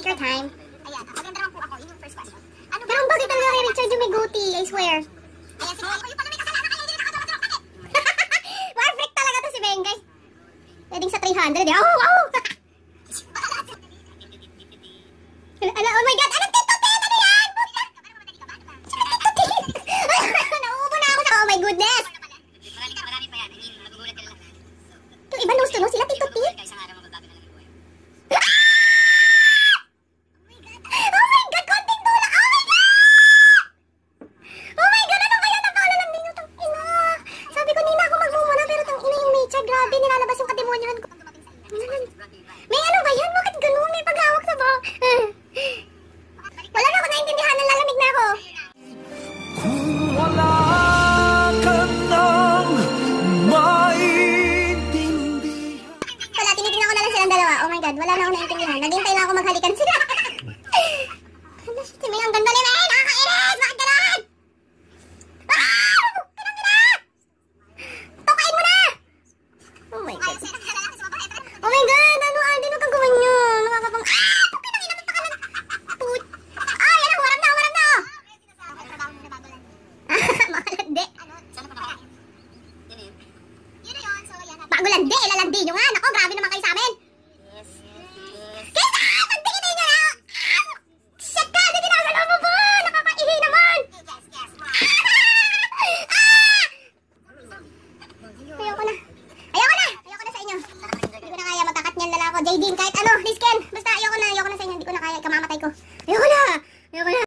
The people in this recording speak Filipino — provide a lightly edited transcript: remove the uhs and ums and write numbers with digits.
take your time. Ayan, maganda naman po ako. Yun yung first question. Ano Pero ang bagay talaga kay Richard yung may goatee, I swear. Ayan, sige. Yung pala may kasalanan kayo, hindi nakatulog bakit? War freak talaga to si Bengay. Pwedeng sa 300 eh. Oh, wow! Oh my God! Anong tito-tito? Ano yan? Nauubo na ako sa oh my goodness! Marami pa yan. Magugulat ka lang. Yung iba nose to nose sila, tito-tito. Isang araw magbabago na lang yung buhay. Oh my God! Konting tulak! Oh my God! Oh my God! Ano kaya napakalan din yung tang-ina? Sabi ko, hindi na ako magmumuna pero tang-ina yung nature. Grabe, nilalabas yung kademonyohan ko. May ano ba yan? Bakit ganun? May paghawak sa ba? Wala na ako naintindihan. Nalalamig na ako. Kung wala ka nang maintindihan. Wala, tinitingnan ko na lang silang dalawa. Oh my God, wala na ako naintindihan. Naghintay na ako maghalikan sila. Ano si Timmy? Ang ganda ni May! Nakakainis! Bakit gano'n? Ah! Pinang-ina! Tukain mo na! Oh my God. Oh my God! Ano, Alden? Huwag kang gawin nyo. Nakakapang... Ah! Pinang-ina! Magpakalan! Ay! Ano? Warap na! Warap na! Makalandi. Pagulandi! Ilalandi nyo nga! Nako, grabe naman kayo sa amin! Kesa! Pagtingin nyo na! Shit ka! Hindi ginagalaw mo ba? Nakakaihi naman! Ayoko na! Ayoko na! Ayoko na sa inyo! Hindi ko na kaya magkakat niyan lala ko. JD, kahit ano, Risken! Basta ayoko na sa inyo. Hindi ko na kaya. Kamamatay ko. Ayoko na! Ayoko na!